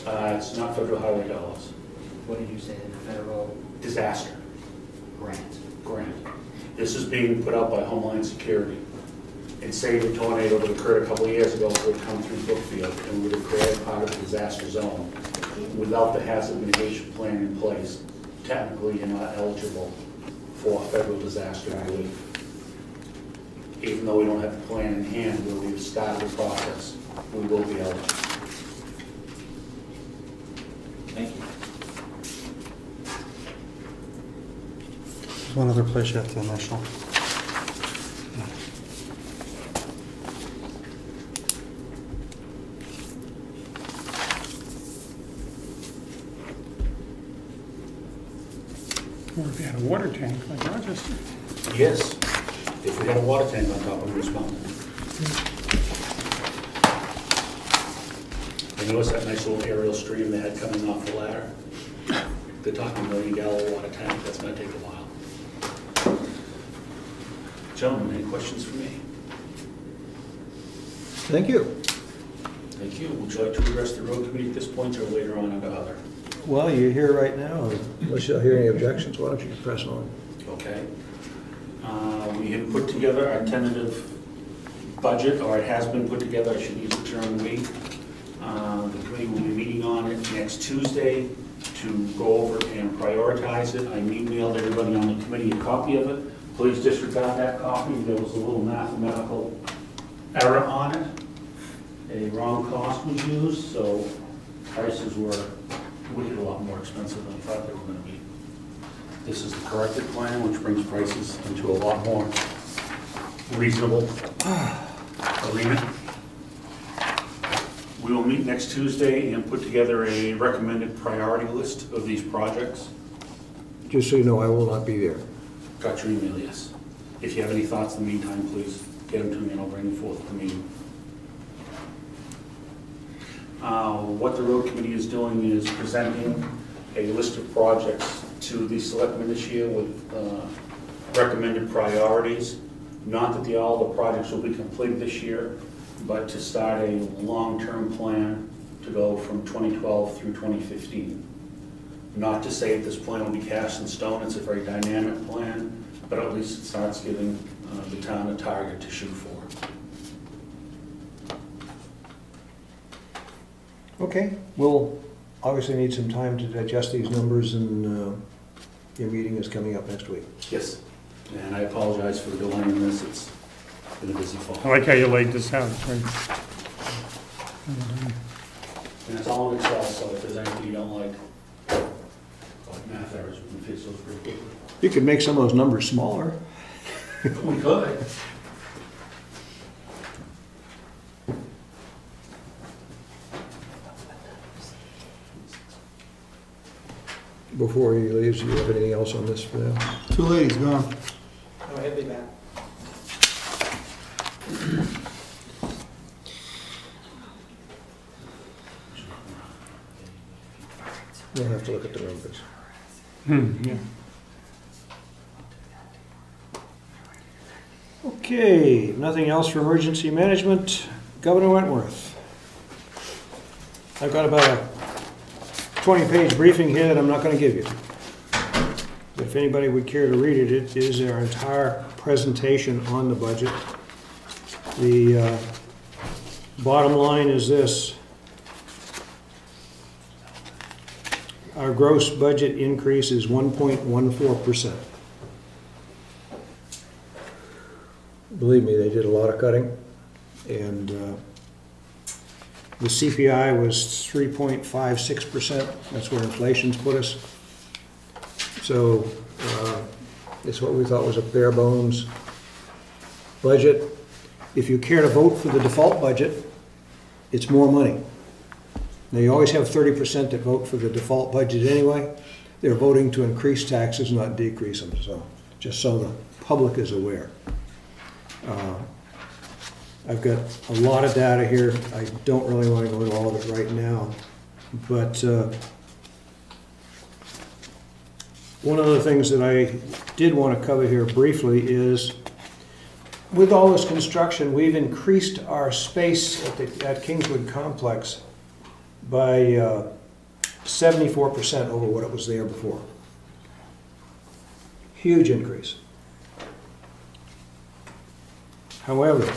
It's not federal highway dollars. What did you say, the federal Disaster grant? This is being put out by Homeland Security. And say the tornado that occurred a couple of years ago would come through Brookfield and would have created part of the disaster zone. Without the hazard mitigation plan in place, technically you're not eligible for federal disaster relief. Even though we don't have the plan in hand where we've started the process, we will be eligible. Thank you. There's one other place you have to initial. Or if you had a water tank like Rochester. Yes, if we had a water tank on top of Moose Mountain. I noticed that nice little aerial stream they had coming off the ladder. They're talking $1 million water tank. That's going to take a while. Gentlemen, any questions for me? Thank you. Thank you. Would you like to address the road committee at this point or later on under other? Well, you're here right now. Unless you hear any objections, why don't you press on? Okay. We have put together our tentative budget, or it has been put together. I should use the term we. The committee will be meeting on it next Tuesday to go over and prioritize it. I emailed everybody on the committee a copy of it. Please disregard that copy. There was a little mathematical error on it. A wrong cost was used, so prices were wicked a lot more expensive than I thought they were going to be. This is the corrected plan, which brings prices into a lot more reasonable arena. We will meet next Tuesday and put together a recommended priority list of these projects. Just so you know, I will not be there. Got your email, yes. If you have any thoughts in the meantime, please get them to me and I'll bring them forth at the meeting. What the road committee is doing is presenting a list of projects to the selectmen this year with recommended priorities. Not that all the projects will be completed this year, but to start a long-term plan to go from 2012 through 2015. Not to say that this plan will be cast in stone, it's a very dynamic plan, but at least it starts giving the town a target to shoot for. Okay, we'll obviously need some time to digest these numbers, and your meeting is coming up next week. Yes, and I apologize for delaying this. It's been a busy fall. I like how you laid this out. Right? And it's all in Excel, so if there's anything you don't like math errors, we can fix those pretty quickly. You could make some of those numbers smaller. We could. Before he leaves, do you have anything else on this for now? Two ladies gone. Oh, he'll be back. We'll have to look at the numbers. Yeah. Okay, nothing else for emergency management. Governor Wentworth. I've got about a 20-page briefing here that I'm not going to give you. If anybody would care to read it, it is our entire presentation on the budget. The bottom line is this. Our gross budget increase is 1.14%. Believe me, they did a lot of cutting, and the CPI was 3.56%. That's where inflation's put us. So it's what we thought was a bare bones budget. If you care to vote for the default budget, it's more money. Now, you always have 30% that vote for the default budget anyway. They're voting to increase taxes, not decrease them. So just so the public is aware. I've got a lot of data here. I don't really want to go into all of it right now, but one of the things that I did want to cover here briefly is, with all this construction, we've increased our space at Kingswood Complex by 74% over what it was there before. Huge increase. However,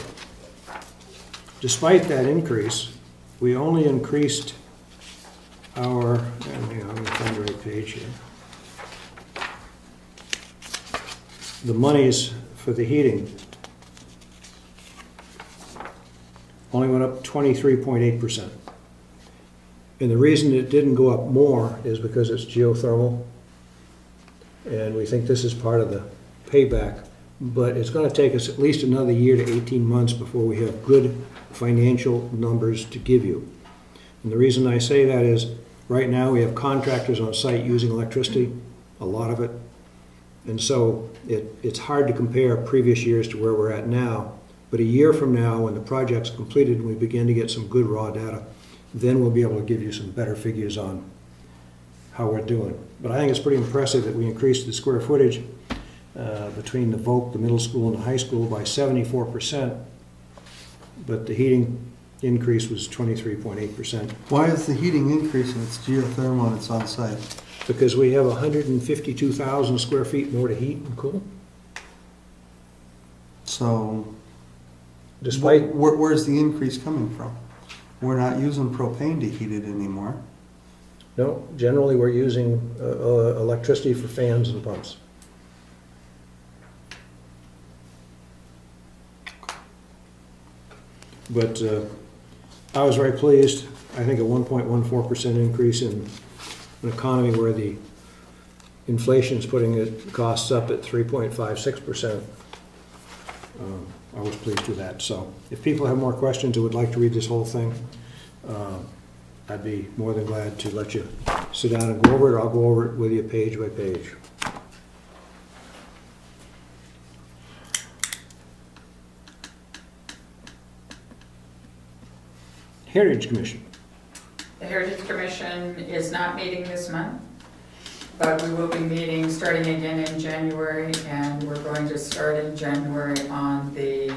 despite that increase, we only increased our, hang on, let me find the right page here. The monies for the heating only went up 23.8%. And the reason it didn't go up more is because it's geothermal. And we think this is part of the payback. But it's going to take us at least another year to 18 months before we have good financial numbers to give you. And the reason I say that is right now we have contractors on site using electricity, a lot of it. And so it's hard to compare previous years to where we're at now. But a year from now, when the project's completed and we begin to get some good raw data, then we'll be able to give you some better figures on how we're doing. But I think it's pretty impressive that we increased the square footage between the VOC, the middle school, and the high school by 74%, but the heating increase was 23.8%. Why is the heating increasing? It's geothermal and it's on site. Because we have 152,000 square feet more to heat and cool. So, Despite, where's the increase coming from? We're not using propane to heat it anymore. no, generally we're using electricity for fans and pumps. But I was very pleased. I think a 1.14% increase in an economy where the inflation is putting it costs up at 3.56%. I was pleased with that. So if people have more questions or would like to read this whole thing, I'd be more than glad to let you sit down and go over it. I'll go over it with you page by page. Heritage Commission. The Heritage Commission is not meeting this month, but we will be meeting starting again in January, and we're going to start in January on the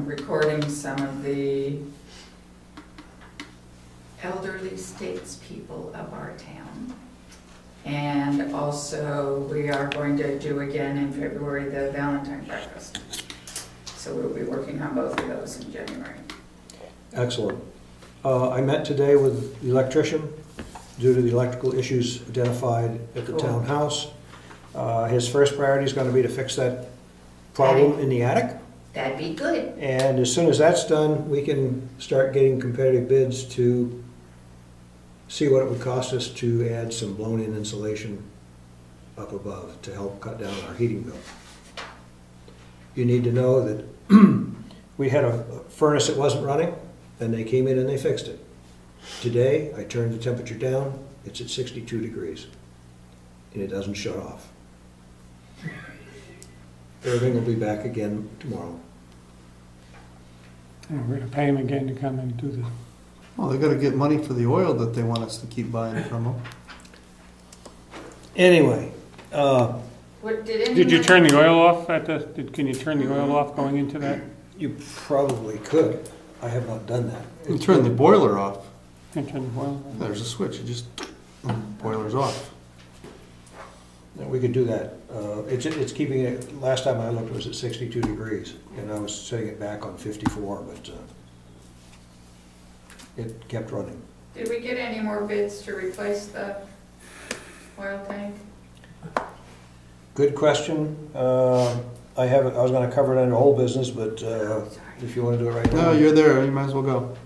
recording some of the elderly statespeople of our town. And also we are going to do again in February the Valentine breakfast. So we'll be working on both of those in January. Excellent. I met today with the electrician due to the electrical issues identified at the townhouse. His first priority is going to be to fix that problem in the attic. That'd be good. And as soon as that's done, we can start getting competitive bids to see what it would cost us to add some blown-in insulation up above to help cut down our heating bill. You need to know that we had a furnace that wasn't running, and they came in and they fixed it. Today, I turned the temperature down, it's at 62 degrees, and it doesn't shut off. Everything will be back again tomorrow. And we're gonna pay him again to come and do this. Well, they gotta get money for the oil that they want us to keep buying from them. Anyway, What, Did you turn the oil off at the, can you turn the oil off going into that? you probably could. I have not done that. You turn the boiler off. Can you turn the oil off? There's a switch, you just, boiler's off. We could do that. It's keeping it, last time I looked, it was at 62 degrees, and I was setting it back on 54, but it kept running. Did we get any more bids to replace the oil tank? Good question. I was going to cover it under old business, but if you want to do it right now. No, you're there, you might as well go.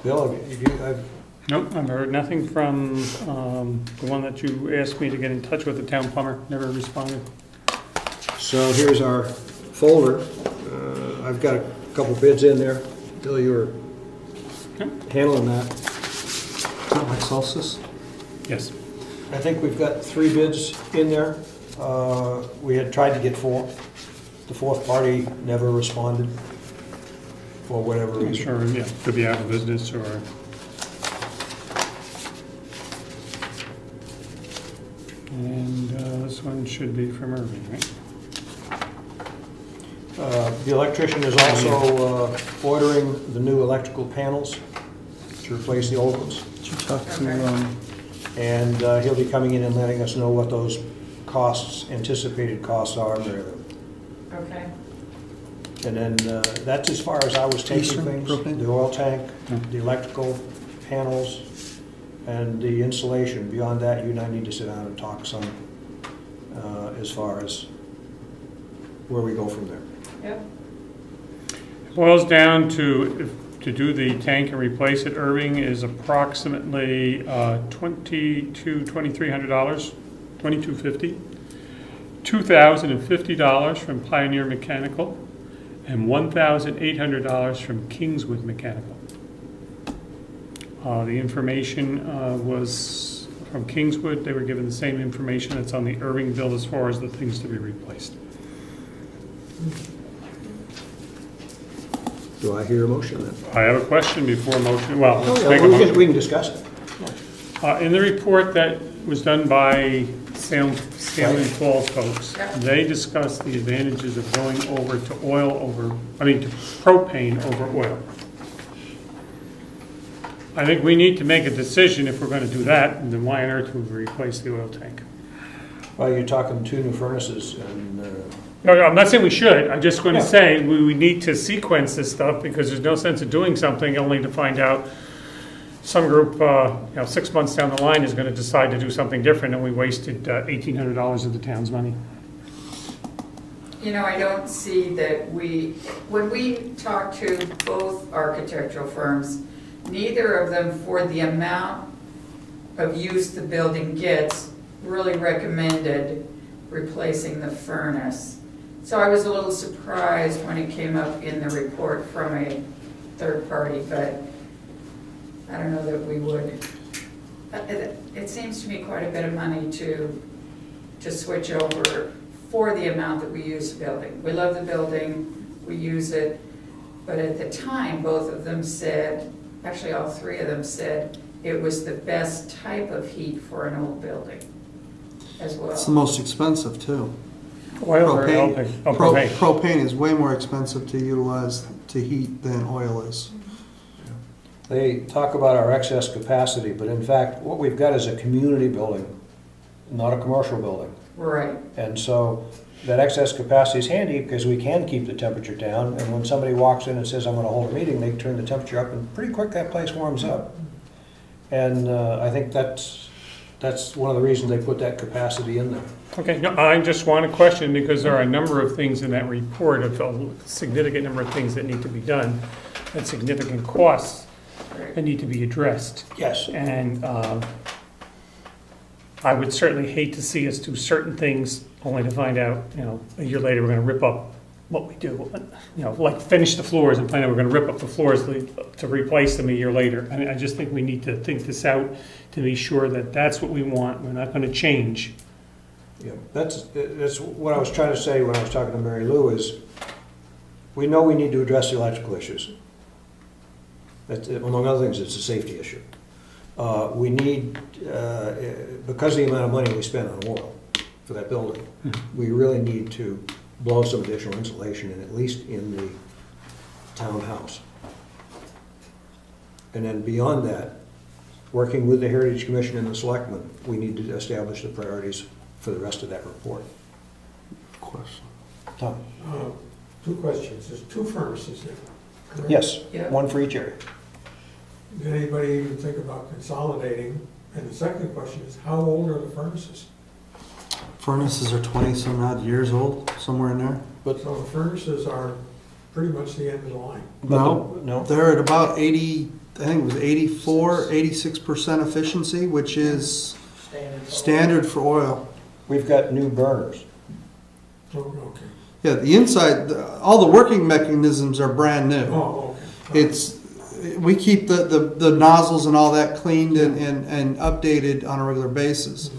Bill, I've Nope, I've heard nothing from the one that you asked me to get in touch with, the town plumber, never responded. So here's our folder. I've got a couple bids in there. Bill, you were handling that. Is that my Solstice? Yes. I think we've got 3 bids in there. We had tried to get 4. The fourth party never responded for whatever I'm reason. sure, yeah, could be out of business or. And this one should be from Irving, right? The electrician is also ordering the new electrical panels to replace the old ones. Did you talk Okay. to, And he'll be coming in and letting us know what those costs, anticipated costs are. Okay, And then that's as far as I was taking Eastern things. propane? The oil tank, Yeah. the electrical panels, and the insulation. Beyond that, you and I need to sit down and talk some as far as where we go from there. yep, Boils down to do the tank and replace it, Irving, is approximately $2,300, $2,250. $2,050 from Pioneer Mechanical, and $1,800 from Kingswood Mechanical. The information was from Kingswood. They were given the same information that's on the Irving bill as far as the things to be replaced. Do I hear a motion then? I have a question before motion. Well, let's Oh, make yeah, a we motion. can discuss it. In the report that was done by Salem Falls folks, Yeah. they discussed the advantages of going over to to propane over oil. I think we need to make a decision if we're gonna do that, and then why on earth would we replace the oil tank? Well, you're talking 2 new furnaces and, No, I'm not saying we should, I'm just gonna Yeah. say, we need to sequence this stuff, because there's no sense of doing something only to find out some group, 6 months down the line is gonna decide to do something different, and we wasted $1,800 of the town's money. you know, I don't see that when we talk to both architectural firms, neither of them, for the amount of use the building gets, really recommended replacing the furnace. So I was a little surprised when it came up in the report from a third party, but I don't know that we would. It seems to me quite a bit of money to switch over for the amount that we use the building. We love the building, we use it, but at the time, both of them said, actually all three of them said, it was the best type of heat for an old building as well. it's the most expensive too. Oil or Propane. LP? Oh, propane. Propane is way more expensive to utilize to heat than oil is. they talk about our excess capacity, but in fact, what we've got is a community building, not a commercial building. Right, And so that excess capacity is handy because we can keep the temperature down. And when somebody walks in and says, I'm going to hold a meeting, they turn the temperature up and pretty quick that place warms up. And I think that's one of the reasons they put that capacity in there. Okay, no, I just want to question, because there are a number of things in that report, a significant number of things that need to be done, and significant costs that need to be addressed. Yes. And I would certainly hate to see us do certain things only to find out, a year later, we're going to rip up what we do. Like finish the floors and find out we're going to rip up the floors to replace them a year later. I mean, I just think we need to think this out to be sure that that's what we want. We're not going to change. Yeah, that's what I was trying to say when I was talking to Mary Lou is we know we need to address the electrical issues. That's, among other things, it's a safety issue. We need, because of the amount of money we spend on oil for that building, we really need to blow some additional insulation in, at least in the townhouse. And then beyond that, working with the Heritage Commission and the Selectmen, we need to establish the priorities for the rest of that report. Question. Tom? 2 questions. There's 2 furnaces there, correct? Yes, Yeah. one for each area. Did anybody even think about consolidating? And the second question is, how old are the furnaces? Furnaces are 20-some odd years old, somewhere in there. So the furnaces are pretty much the end of the line. No. They're at about 80, I think it was 84, 86% efficiency, which is standard for oil. We've got new burners. Oh, okay. Yeah, the inside, all the working mechanisms are brand new. Oh, okay. We keep the nozzles and all that cleaned and updated on a regular basis.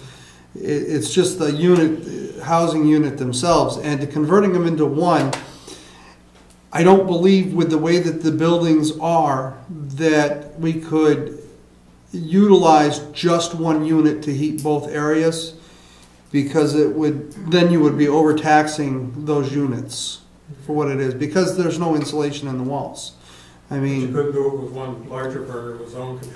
It's just the housing unit themselves, and to converting them into one, I don't believe with the way that the buildings are that we could utilize just one unit to heat both areas, because then you would be overtaxing those units for what it is, because there's no insulation in the walls. I You mean, couldn't do it with one larger burner with zone control.